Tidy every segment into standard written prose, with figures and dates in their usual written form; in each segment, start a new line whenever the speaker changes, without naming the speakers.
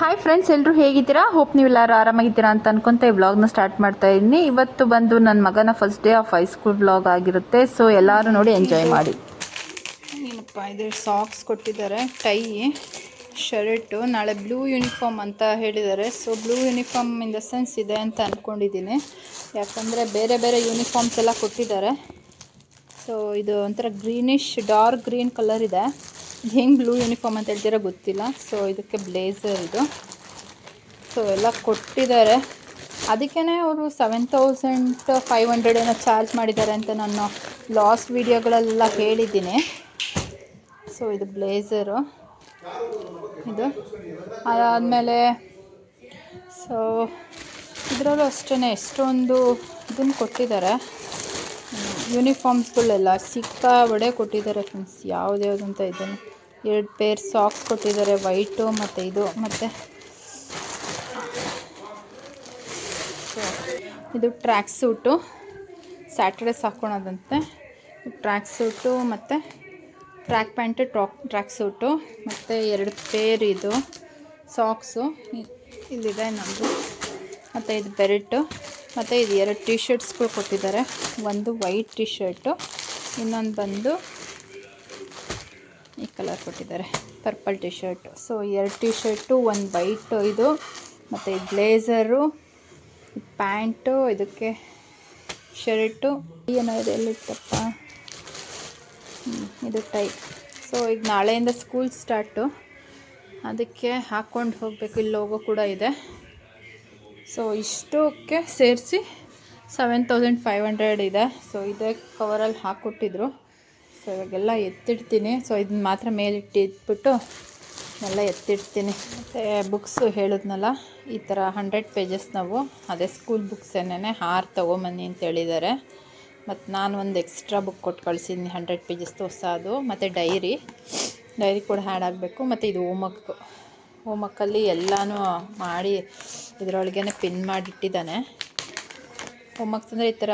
Hi friends, ಎಲ್ಲರೂ ಹೇಗಿದ್ದೀರಾ? Hope ನೀವೆಲ್ಲರೂ ಆರಾಮಾಗಿದ್ದೀರಾ ಅಂತ ಅನ್ಕೊಂತ ಈ ವ್ಲಾಗ್ನ ಸ್ಟಾರ್ಟ್ ಮಾಡ್ತಾ ಇದ್ದೀನಿ. ಇವತ್ತು ಬಂದು ನನ್ನ ಮಗನ first day of high school vlog ಆಗಿರುತ್ತೆ. ಸೊ ಎಲ್ಲರೂ ನೋಡಿ ಎಂಜಾಯ್ ಮಾಡಿ. ಏನಪ್ಪ ಇದು ಸಾಕ್ಸ್ ಕೊಟ್ಟಿದ್ದಾರೆ, ಟೈ, ಶರ್ಟು. ನಾಳೆ ಬ್ಲೂ ಯೂನಿಫಾರ್ಮ್ ಅಂತ ಹೇಳಿದ್ದಾರೆ. So blue uniform in the sense ಇದೆ ಅಂತ ಅಂದ್ಕೊಂಡಿದ್ದೀನಿ, ಯಾಕಂದರೆ ಬೇರೆ ಬೇರೆ ಯೂನಿಫಾರ್ಮ್ಸ್ ಎಲ್ಲ ಕೊಟ್ಟಿದ್ದಾರೆ. ಸೊ ಇದು ಒಂಥರ ಗ್ರೀನಿಶ್ ಡಾರ್ಕ್ ಗ್ರೀನ್ ಕಲರ್ ಇದೆ. ಹೆಂಗೆ ಬ್ಲೂ ಯೂನಿಫಾರ್ಮ್ ಅಂತ ಹೇಳ್ತೀರಾ ಗೊತ್ತಿಲ್ಲ. ಸೊ ಇದಕ್ಕೆ ಬ್ಲೇಸರ್ ಇದು. ಸೊ ಎಲ್ಲ ಕೊಟ್ಟಿದ್ದಾರೆ. ಅದಕ್ಕೇ ಅವರು 7,500 ಏನೋ ಚಾರ್ಜ್ ಮಾಡಿದ್ದಾರೆ ಅಂತ ನಾನು ಲಾಸ್ಟ್ ವೀಡಿಯೋಗಳೆಲ್ಲ ಹೇಳಿದ್ದೀನಿ. ಸೊ ಇದು ಬ್ಲೇಸರು ಇದು. ಅದಾದಮೇಲೆ ಸೊ ಇದರಲ್ಲೂ ಅಷ್ಟೇ ಎಷ್ಟೊಂದು ಇದನ್ನು ಕೊಟ್ಟಿದ್ದಾರೆ. ಯೂನಿಫಾರ್ಮ್ಸ್ಗಳೆಲ್ಲ ಸಿಕ್ಕಾಬಡೆ ಕೊಟ್ಟಿದ್ದಾರೆ ಫ್ರೆಂಡ್ಸ್. ಯಾವ್ದು ಅಂತ ಇದನ್ನು 2 ಪೇರ್ ಸಾಕ್ಸ್ ಕೊಟ್ಟಿದ್ದಾರೆ, ವೈಟು ಮತ್ತು ಇದು. ಮತ್ತು ಇದು ಟ್ರ್ಯಾಕ್ ಸೂಟು, ಸ್ಯಾಟರ್ಡೇಸ್ ಹಾಕ್ಕೊಳೋದಂತೆ. ಟ್ರ್ಯಾಕ್ ಸೂಟು ಮತ್ತು ಟ್ರ್ಯಾಕ್ ಪ್ಯಾಂಟು, ಟ್ರ್ಯಾಕ್ ಸೂಟು ಮತ್ತು 2 ಪೇರ್ ಇದು ಸಾಕ್ಸು ಇಲ್ಲಿದೆ ನಮ್ಮದು. ಮತ್ತು ಇದು ಬೆಲ್ಟು ಮತ್ತು ಇದು 2 ಟಿ ಶರ್ಟ್ಸ್ಗಳು ಕೊಟ್ಟಿದ್ದಾರೆ. ಒಂದು ವೈಟ್ ಟಿ ಶರ್ಟು, ಇನ್ನೊಂದು ಬಂದು ಈ ಕಲರ್ ಕೊಟ್ಟಿದ್ದಾರೆ, purple T shirt. So 2 T shirt, ಒಂದು ವೈಟು ಇದು, ಮತ್ತು ಈ ಬ್ಲೇಸರು, ಪ್ಯಾಂಟು, ಇದಕ್ಕೆ ಶರ್ಟು, ಏನಾದ್ರು ಎಲ್ಲಿತ್ತಪ್ಪ, ಇದು ಟೈ. ಸೊ ಈಗ ನಾಳೆಯಿಂದ ಸ್ಕೂಲ್ ಸ್ಟಾರ್ಟು, ಅದಕ್ಕೆ ಹಾಕ್ಕೊಂಡು ಹೋಗಬೇಕು. ಇಲ್ಲಿ ಲೋಗೋ ಕೂಡ ಇದೆ. ಸೊ ಇಷ್ಟಕ್ಕೆ ಸೇರಿಸಿ 7,500 ಇದೆ. ಸೊ ಇದೇ ಕವರಲ್ಲಿ ಹಾಕ್ಕೊಟ್ಟಿದ್ರು. ಸೊ ಇವಾಗೆಲ್ಲ ಎತ್ತಿಡ್ತೀನಿ. ಸೊ ಇದನ್ನ ಮಾತ್ರ ಮೇಲಿಟ್ಟಿಟ್ಬಿಟ್ಟು ಎಲ್ಲ ಎತ್ತಿಡ್ತೀನಿ. ಮತ್ತು ಬುಕ್ಸು ಹೇಳಿದ್ನಲ್ಲ, ಈ ಥರ 100 ಪೇಜಸ್ ನಾವು ಅದೇ ಸ್ಕೂಲ್ ಬುಕ್ಸ್ ಏನೇ 6 ತೊಗೊಂಬನ್ನಿ ಅಂತ ಹೇಳಿದ್ದಾರೆ. ಮತ್ತು ನಾನು ಒಂದು ಎಕ್ಸ್ಟ್ರಾ ಬುಕ್ ಕೊಟ್ಟು ಕಳಿಸಿದ್ದೀನಿ 100 ಪೇಜಸ್ದು ಹೊಸದು. ಮತ್ತು ಡೈರಿ ಕೂಡ ಆ್ಯಡ್ ಆಗಬೇಕು. ಮತ್ತು ಇದು ಹೋಮ್ವರ್ಕಲ್ಲಿ ಎಲ್ಲನೂ ಮಾಡಿ ಇದರೊಳಗೇ ಪಿನ್ ಮಾಡಿಟ್ಟಿದ್ದಾನೆ. ಹೋಮ್ವರ್ಕ್ಸ್ ಅಂದರೆ ಈ ಥರ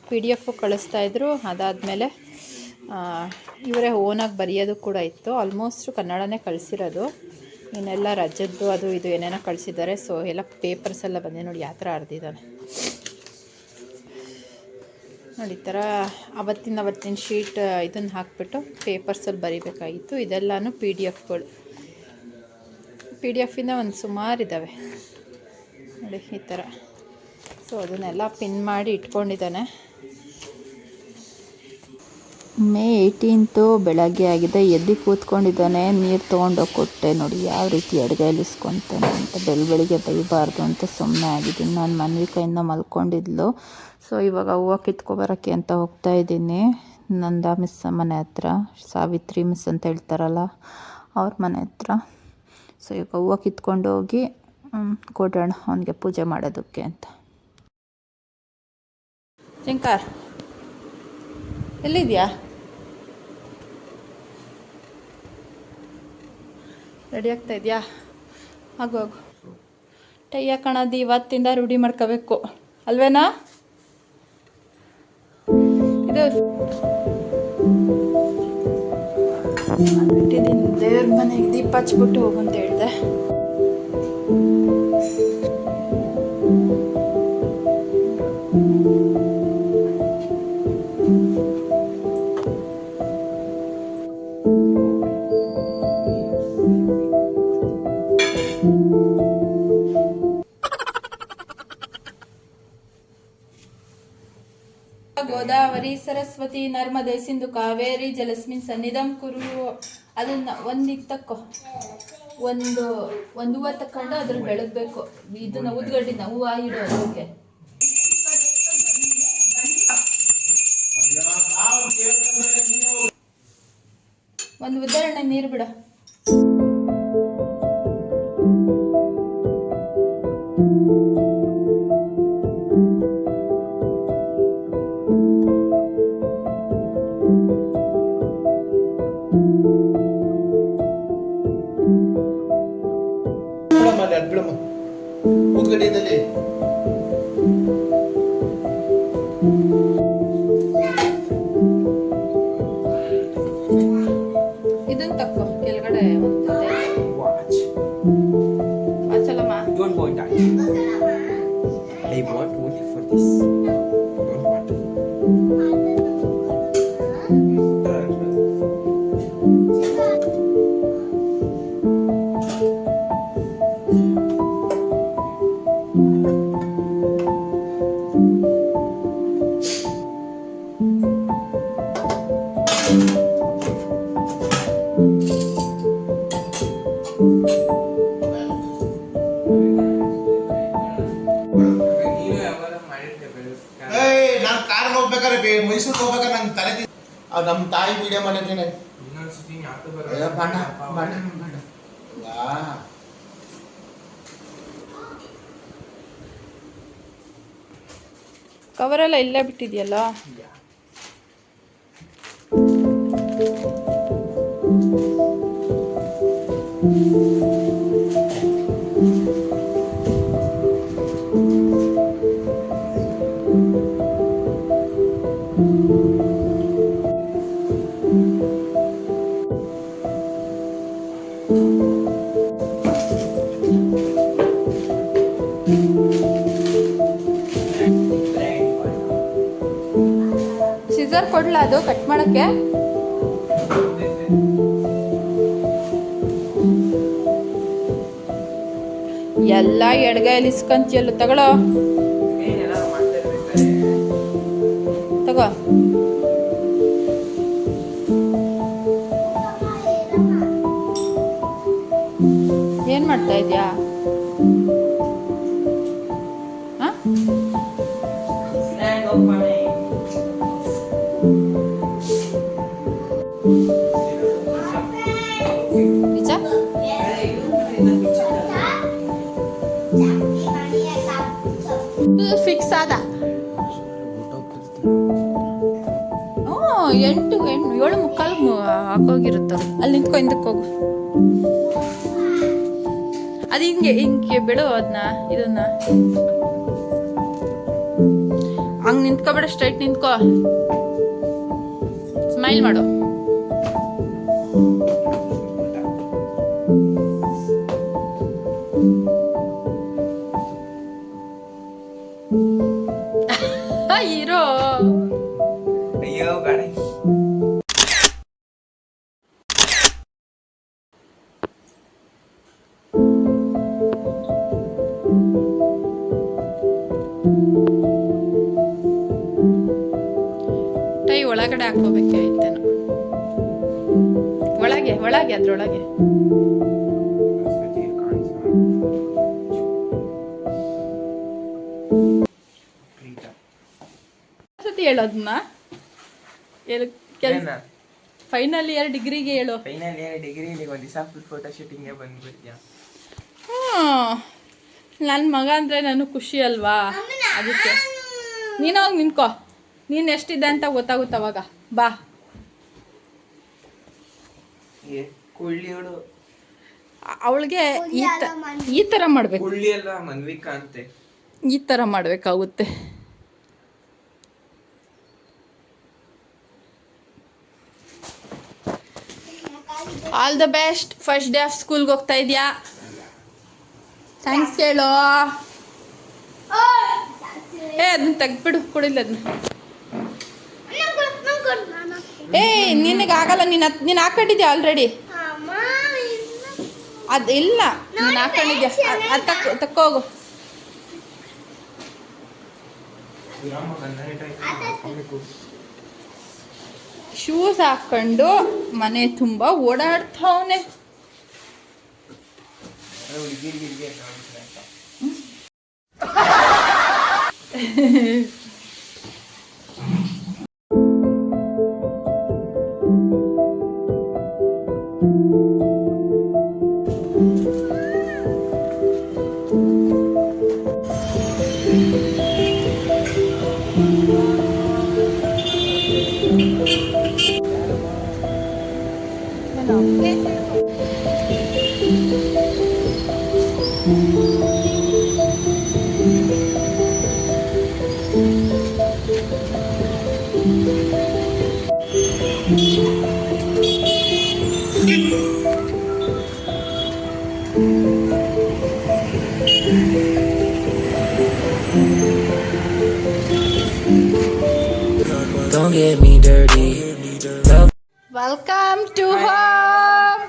PDF ಕಳಿಸ್ತಾಯಿದ್ರು. ಅದಾದಮೇಲೆ ಇವರೇ ಓನಾಗಿ ಬರೆಯೋದು ಕೂಡ ಇತ್ತು. ಆಲ್ಮೋಸ್ಟ್ ಕನ್ನಡನೇ ಕಳಿಸಿರೋದು, ಇನ್ನೆಲ್ಲ ರಜದ್ದು ಅದು ಇದು ಏನೇನೋ ಕಳಿಸಿದ್ದಾರೆ. ಸೊ ಎಲ್ಲ ಪೇಪರ್ಸ್ ಎಲ್ಲ ಬಂದಿದೆ ನೋಡಿ, ಯಾವ ಥರ ಹರಿದಿದ್ದಾನೆ ನೋಡಿ. ಈ ಥರ ಅವತ್ತಿನ ಶೀಟ್ ಇದನ್ನು ಹಾಕಿಬಿಟ್ಟು ಪೇಪರ್ಸಲ್ಲಿ ಬರಿಬೇಕಾಗಿತ್ತು. ಇದೆಲ್ಲನೂ PDFಗಳು. PDFಿಂದ ಒಂದು ಸುಮಾರು ಇದ್ದಾವೆ ನೋಡಿ ಈ ಥರ. ಸೊ ಅದನ್ನೆಲ್ಲ ಪಿನ್ ಮಾಡಿ ಇಟ್ಕೊಂಡಿದ್ದಾನೆ. ಮೇ 18 ಬೆಳಗ್ಗೆ ಆಗಿದೆ. ಎದ್ದು ಕೂತ್ಕೊಂಡಿದ್ದಾನೆ. ನೀರು ತೊಗೊಂಡೋಗಿ ಕೊಟ್ಟೆ ನೋಡಿ ಯಾವ ರೀತಿ ಎಡಗೈಲಿಸ್ಕೊತಾನೆ ಅಂತ. ಬೆಳಗ್ಗೆ ಬೈಬಾರ್ದು ಅಂತ ಸುಮ್ಮನೆ ಆಗಿದ್ದೀನಿ. ನಾನು ಮನ್ವಿಕೈಯಿಂದ ಮಲ್ಕೊಂಡಿದ್ಲು. ಸೊ ಇವಾಗ ಹೂವು ಕಿತ್ಕೊಬರೋಕ್ಕೆ ಅಂತ ಹೋಗ್ತಾ ಇದ್ದೀನಿ. ನಂದಾ ಮಿಸ್ ಮನೆ ಹತ್ರ, ಸಾವಿತ್ರಿ ಮಿಸ್ ಅಂತ ಹೇಳ್ತಾರಲ್ಲ ಅವ್ರ ಮನೆ ಹತ್ರ. ಸೊ ಈಗ ಹೂವು ಕಿತ್ಕೊಂಡು ಹೋಗಿ ಕೊಡೋಣ ಅವನಿಗೆ ಪೂಜೆ ಮಾಡೋದಕ್ಕೆ ಅಂತ. ಶಂಕರ್ ಎಲ್ಲಿದೆಯಾ? ರೆಡಿ ಆಗ್ತಾ ಇದೆಯಾ? ಆಗು ಟೈ ಹಾಕೋಣದು ಇವತ್ತಿಂದ ರೂಢಿ ಮಾಡ್ಕೋಬೇಕು ಅಲ್ವೇನಾ? ಇದು ಬಿಟ್ಟಿದ್ದೀನಿ. ದೇವ್ರ ಮನೆಗೆ ದೀಪ ಹಚ್ಬಿಟ್ಟು ಹೋಗಂತ ಹೇಳಿದೆ. ಗೋದಾವರಿ ಸರಸ್ವತಿ ನರ್ಮದೆ ಸಿಂಧು ಕಾವೇರಿ ಜಲಸ್ಮಿನ್ ಸನ್ನಿಧಂ ಕುರು. ಅದನ್ನ ಒಂದಿತ್ತಕ್ಕೋ ಒಂದು ಹೂವು ತಕೊಂಡು ಅದ್ರಲ್ಲಿ ಬೆಳಗ್ಬೇಕು. ಇದನ್ನ ಉದ್ಗಡ್ಡಿನ ಹೂವು ಇಡೋ ಅದಕ್ಕೆ. ಒಂದು ಉದಾಹರಣೆ ನೀರು ಬಿಡ.
ಉದ್ಗಡಿಯಲ್ಲಿ
ಇದನ್ನ ತಕ್ಕೋ ಕೆಳಗಡೆ ಒಂದು
want that. I want only for this. Don't want.
ನಾನು ಕಾರ್ ಹೋಗ್ಬೇಕಾದ್ರೆ ಮೈಸೂರಿಗೆ ಹೋಗ್ಬೇಕಾದ್ರೆ ನಂಗೆ ತಲೆ ನಮ್ಮ ತಾಯಿ ವಿಡಿಯೋ ಮಾಡಿದ್ದೇನೆ ಬಣ್ಣ ಬಣ್ಣ ಬಣ್ಣ
ಕವರೆಲ್ಲ ಇಲ್ಲೇ ಬಿಟ್ಟಿದೆಯಲ್ಲ. ಸಿಸರ್ ಕೊಡ್ಲಾ ಅದು ಕಟ್ ಮಾಡಕ್ಕೆ? ಎಲ್ಲ ಎಡಗೈಯಲ್ಲಿ ಇಸ್ಕಂತಿಯಲ್ಲ, ತಗೊಳ್ಳೋ ತಗೋ. ಏನ್ ಮಾಡ್ತಾ ಇದ್ಯಾ? ನಿಜ? ಫಿಕ್ಸ್ ಆದ. 7:45 ಹಾಕೋಗಿರುತ್ತ. ಅಲ್ಲಿ ನಿಂತ್ಕೊ, ಹಿಂದಕ್ಕೆ ಹೋಗು. ಅದು ಹಿಂಗೆ ಬಿಡು ಅದನ್ನ, ಇದನ್ನ ಹಂಗೆ ನಿಂತ್ಕೊಬೇಡ, ಸ್ಟ್ರೈಟ್ ನಿಂತ್ಕೋ, ಸ್ಮೈಲ್ ಮಾಡು. ಹೀರೋ.
ಅಯ್ಯೋ ಗಾಡಿ.
ಟೈ ಒಳಗಡೆ ಹಾಕೋಬೇಕಾಯ್ತೇನೋ. ಒಳಗೆ ಅದ್ರೊಳಗೆ. ಹೇಳೋದನ್ನ ಫೈನಲ್ ಇಯರ್ ಡಿಗ್ರಿಗೆ ಹೇಳು.
ಫೈನಲ್ ಇಯರ್ ಡಿಗ್ರಿ ಒಂದು ದಿವಸ ಫುಲ್ ಫೋಟೋ ಶೂಟಿಂಗ್ಗೆ ಬಂದ್ಬಿಡ್ತೀಯಾ?
ನನ್ನ ಮಗ ಅಂದರೆ ನನಗೆ ಖುಷಿ ಅಲ್ವಾ, ಅದಕ್ಕೆ ನೀನೋಗಿ ನಿಂತ್ಕೋ. ನೀನು ಎಷ್ಟಿದೆ ಅಂತ ಗೊತ್ತಾಗುತ್ತೆ ಅವಾಗ. ಬಾ. ಅವಳಿಗೆ ಈ ಥರ ಮಾಡಬೇಕು. ಈ ಥರ ಮಾಡಬೇಕಾಗುತ್ತೆ. All the best. First day of ಸ್ಕೂಲ್ಗೆ ಹೋಗ್ತಾ ಇದೆಯಾ? ಥ್ಯಾಂಕ್ಸ್ ಕೇಳು. ಅದನ್ನ ತೆಗ್ಬಿಡು, ಕೊಡಿಲ್ಲ ಅದನ್ನ. ನಿನಗಾಗಲ್ಲ, ನೀನು ಹಾಕೊಂಡಿದ್ಯಾ ಆಲ್ರೆಡಿ. ಅದಿಲ್ಲ, ನೀನು ಹಾಕೊಂಡಿದ್ಯಾ, ಅದು ತಕ್ಕೋಗು. ಶೂಸ್ ಹಾಕೊಂಡು ಮನೆ ತುಂಬ ಓಡಾಡ್ತಾವನೆ.
get me dirty.
Welcome to home.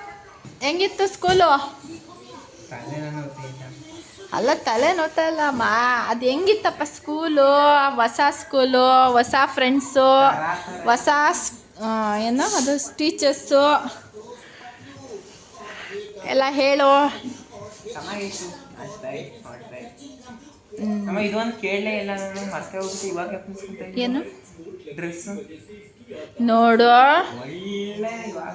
ಹೆಂಗಿತ್ತು ಸ್ಕೂಲು? ಅಲ್ಲ ತಲೆ ನೋತಾ ಇಲ್ಲಮ್ಮ, ಅದು ಹೆಂಗಿತ್ತಪ್ಪ ಸ್ಕೂಲು? ಹೊಸ ಸ್ಕೂಲು, ಹೊಸ ಫ್ರೆಂಡ್ಸು, ಹೊಸ ಏನು ಅದು ಟೀಚರ್ಸು ಎಲ್ಲ ಹೇಳು.
ಚೆನ್ನಾಗಿತ್ತು. ಅಮ್ಮ ಇದೊಂದು ಕೇಳಲೇ ಇಲ್ಲ ನಾನು, ಮತ್ತೆ ಹೋಗ್ಬಿಟ್ಟು ಇವಾಗ
ಏನು
ಡ್ರೆಸ್
ನೋಡು,
ಒಳ್ಳೆ ಇವಾಗ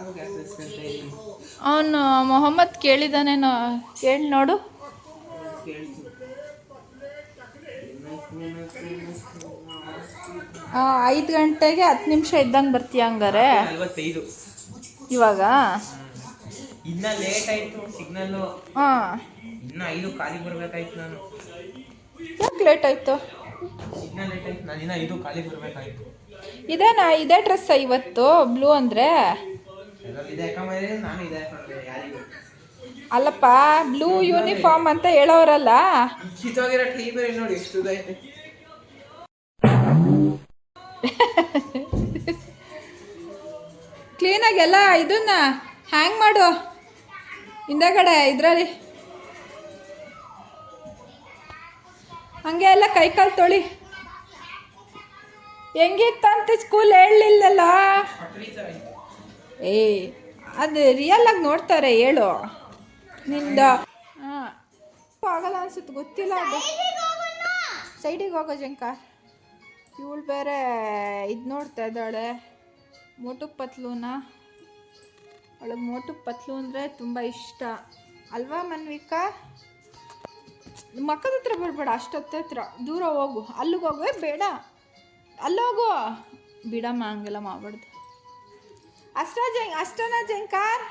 ಅವನು ಮೊಹಮ್ಮದ್ ಕೇಳಿದಾನೇನೋ, ಕೇಳಿ ನೋಡು.
ಕೇಳ್ತು
5 ಗಂಟೆಗೆ 10 ನಿಮಿಷ ಇದ್ದಂಗೆ ಬರ್ತೀಯ ಹಂಗಾರೆ?
45
ಇವಾಗ
ಇನ್ನ ಲೇಟ್ ಆಯ್ತು ಸಿಗ್ನಲ್ಲು. ಇನ್ನು 5 ಕಾಲಿಗೆ ಬರ್ಬೇಕಾಯ್ತು ನಾನು.
ಯಾಕೆ ಲೇಟ್ ಆಯಿತು?
ಸಿಗ್ನಲ್ ಲೇಟ್ ಆಯ್ತು, ನಾನು ಇನ್ನು 5 ಕಾಲಿಗೆ ಬರ್ಬೇಕಾಯ್ತು.
ಇದೇ ಡ್ರೆಸ್ಸ ಇವತ್ತು ಬ್ಲೂ ಅಂದರೆ?
ಇದೆ ಯಾಕಂದ್ರೆ ನಾನು ಇದೆ ಹಾಕೊಂಡೆ ಯಾರಿಗೂ.
ಅಲ್ಲಪ್ಪ, ಬ್ಲೂ ಯೂನಿಫಾರ್ಮ್ ಅಂತ ಹೇಳೋರಲ್ಲ.
ಕಿತ್ತೋಗಿರೋ ಟೀ ಬೇರೆ ನೋಡಿ ಎಷ್ಟು ಇದೈತೆ.
ಕ್ಲೀನಾಗೆಲ್ಲ ಇದನ್ನ ಹ್ಯಾಂಗ್ ಮಾಡು ಹಿಂದಗಡೆ ಇದರಲ್ಲಿ. ಹಂಗೆ ಎಲ್ಲ ಕೈಕಾಲು ತೊಳಿ. ಹೆಂಗಿತ್ತಂತೆ ಸ್ಕೂಲ್ ಹೇಳಲಿಲ್ಲಲ್ಲ? ಅದು ರಿಯಲ್ ಆಗಿ ನೋಡ್ತಾರೆ, ಹೇಳು ನಿಂದ. ಆಗಲ್ಲ ಅನ್ಸುತ್ತೆ, ಗೊತ್ತಿಲ್ಲ. ಅದು ಸೈಡಿಗೆ ಹೋಗೋ ಜಂಕ. ಇವಳು ಬೇರೆ ಇದು ನೋಡ್ತಾ ಇದ್ದಾಳೆ, ಮೋಟು ಪತ್ಲೂನ. ಅವಳಿಗೆ ಮೋಟು ಪತ್ಲು ಅಂದರೆ ತುಂಬ ಇಷ್ಟ ಅಲ್ವಾ ಮನ್ವಿಕಾ? ಮಕ್ಕದ ಹತ್ರ ಬಿಡಬೇಡ, ಅಷ್ಟೊತ್ತ ದೂರ ಹೋಗು. ಅಲ್ಲಿಗೆ ಹೋಗುವೆ ಬೇಡ, ಅಲ್ಲೋಗು. ಬಿಡಮ್ಮ, ಹಂಗೆಲ್ಲ ಮಾಡಬಾರ್ದು. ಅಷ್ಟನಾ ಜಂಕಾರ್?